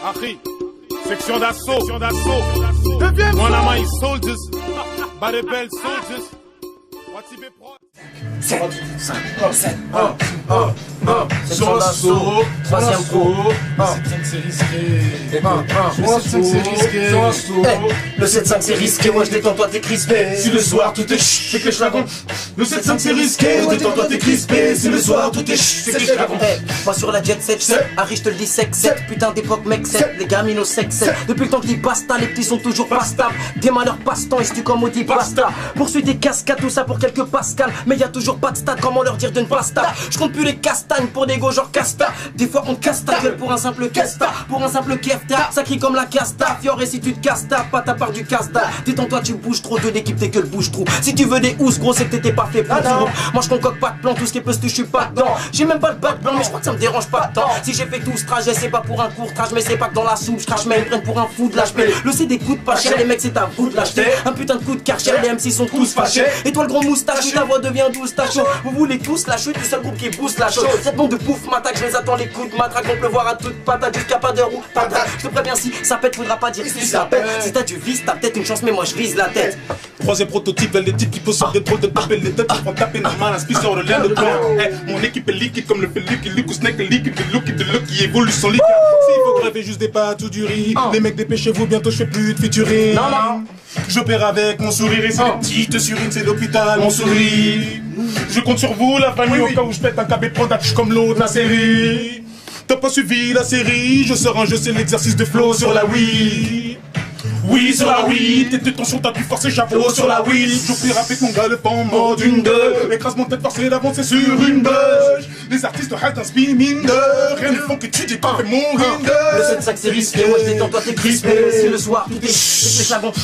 Akhi, section d'assaut. One of my soldiers, by the bell soldiers. Watibé Pro. 7, 5, 7, 1, sur l'assaut, 3ème pro, 7-5 c'est risqué, 7-5 c'est risqué, le 7-5 c'est risqué, ouais je détends toi t'es crispé, si le soir tout est ch, c'est que je la gonfle. Le 7-5 c'est risqué, détends toi t'es crispé, si le soir tout est ch, c'est que je la gonfle. Moi sur la jet 7, Harry je te le dis sec 7, putain d'époque mec 7, les gamines au sec 7, depuis le temps que dis basta, les petits sont toujours pas stables, des malheurs passe-temps et si tu comme on dit basta, poursuis des cascades, tout ça pour quelques pascales, mais y a toujours pas de stade, comment leur dire de ne pas star. Je compte plus les castagnes pour des go genre casta. Des fois on te casse ta gueule pour un simple casta, pour un simple kefta, ça crie comme la casta. Fior et si tu te casses ta pas ta part du casta. Détends-toi tu bouges trop de l'équipe t'es que le bouge trop. Si tu veux des housses gros c'est que t'étais pas fait pour tout. Moi je concocte pas de plan, tout ce qui est plus je suis pas dedans. J'ai même pas le bac blanc mais je crois que ça me dérange pas tant. Si j'ai fait tout ce trajet c'est pas pour un court trajet, mais c'est pas que dans la soupe je crache, mais ils me prennent pour un fou de l'HP. Le CD coûte pas cher, les mecs c'est à vous de l'acheter. Un putain de coup de karcher, les MC sont tous fâchés. Et toi le gros moustache, ta voix devient douce, ta chaud. Vous voulez tous la chute, du seul groupe qui pousse la chose. Cette bande de pouf m'attaque, je les attends les coups de matraque. On peut voir à toute patate jusqu'à pas d'heure ou patate. Je te préviens si ça pète, faudra pas dire si ça pète. Si t'as du vice, t'as peut-être une chance, mais moi je vise la tête. Troisième prototype, les types qui posent sur des drôles de taper les têtes, ils font taper normal, un spécial de l'air de plan. Mon équipe est liquide comme le fait Lucky Luke ou Snake, liquide de look qui évolue son liquide. S'il faut graver juste des pâtes ou du riz, les mecs dépêchez-vous, bientôt je fais plus de featuring. Non. J'opère avec mon sourire et c'est les petites surines, c'est l'hôpital, mon sourire. Je compte sur vous, la famille, au cas où je pète un KB product comme l'autre, la série. T'as pas suivi la série, je sors un jeu, c'est l'exercice de flow sur la Wii. Oui, sur la Wii, tes tensions t'as pu forcer chapeau sur la Wii. J'opère avec mon gars le en mode une deux. Écrase mon tête forcée d'avancer sur une buzz. Les artistes restent un spinning de rien ne font que tu dis pas mon ring. Le 7-5 c'est risqué, moi je détends toi t'es crispé. Si le soir tout est c'est que je la gonfle.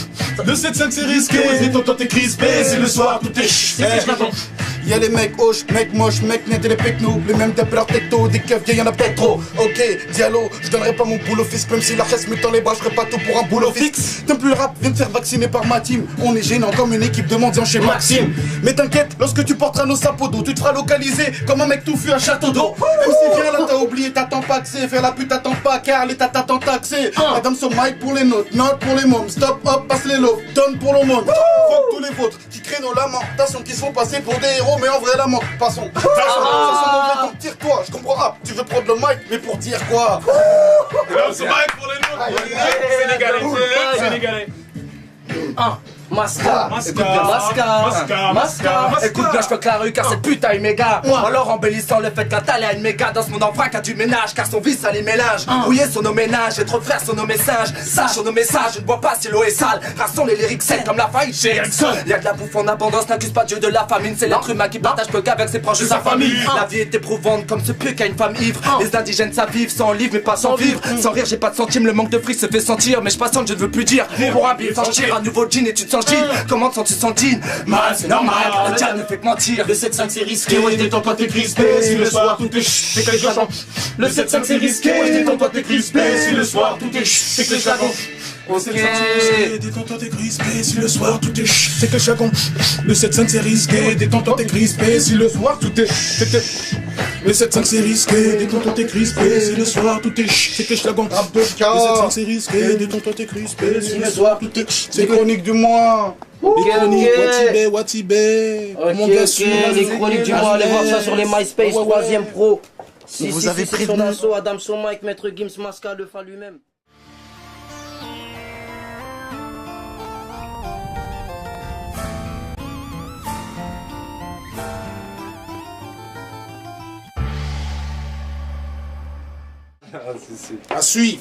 Le 7-5 c'est risqué, détends toi t'es crispé. Si le soir tout est c'est que je la gonfle. Y'a les mecs hoches, mecs moches, mecs nets et les pecnos. Les mêmes tapent leur tecto, des keufs, y'en a peut-être trop. Ok, Diallo, je donnerai pas mon boulot fixe. Même si la chaise me tend les bras, je ferai pas tout pour un boulot fixe. T'aimes plus le rap, viens te faire vacciner par ma team. On est gênant comme une équipe de mendiants chez Maxime. Mais t'inquiète, lorsque tu porteras nos sapots d'eau, tu te feras localiser comme un mec touffu à château d'eau. Même si viens là, t'as oublié, t'attends pas accès. Faire la pute, t'attends pas car l'état t'attend taxé. Madame son mic pour les notes, notes pour les mômes. Stop, hop, passe les lots, donne pour le monde. Fuck tous les vôtres qui créent nos lamentations, qui se font passer pour des héros, mais en vrai la manque. Passons. Ça sent mauvais donc tire-toi. Je comprends. Ah, tu veux prendre le mic, mais pour dire quoi? Ce mic pour les nôtres. Sénégalais. Masca, écoute bien, je te la rue car cette putain est méga. Alors embellissant le fait qu'un talent méga dans ce monde en vrac a du ménage car son vice ça les mélange. Rouiller son nos ménages, être frère sur nos messages. Sache sur nos messages, je ne bois pas si l'eau est sale. Rassons les lyrics saines comme la faillite chez Erickson. Y'a de la bouffe en abondance, n'accuse pas Dieu de la famine. C'est l'être humain qui partage peu qu'avec ses proches et sa famille. La vie est éprouvante comme ce pieu qu'a une femme ivre. Les indigènes savent vivre sans livre mais pas sans vivre. Sans rire j'ai pas de centime, le manque de fric se fait sentir. Mais je patiente, je ne veux plus dire. Pour un billet s'enchire, un nouveau jean et tu te sens jean. Comment te sens-tu sentine? Mal, c'est normal, le diable ne fait que mentir. Le 7-5 c'est risqué, ouais je détends toi t'es crispé. Si le soir tout est ch, c'est que je la gonfle. Le 7-5 c'est risqué, ouais je détends toi t'es crispé. Si le soir tout est ch, c'est que je la gonfle. Détends-toi t'es crispé, si le soir tout est ch, c'est que je la gonfle. Le 7-5 c'est risqué, détends-toi t'es crispé, si le soir tout est ch, le 7-5 c'est risqué, détends-toi t'es crispé, si le soir tout est ch, c'est que je la gonfle. Le 7-5 c'est risqué, détends-toi t'es crispé, si le soir tout est ch, C'est chronique du mois. Watibé. Les chroniques du mois, allez voir ça sur les MySpace, 3ème pro. Vous avez pris son assaut, Adam son mic, Maître Gims, Masca, le fin lui-même. À suivre.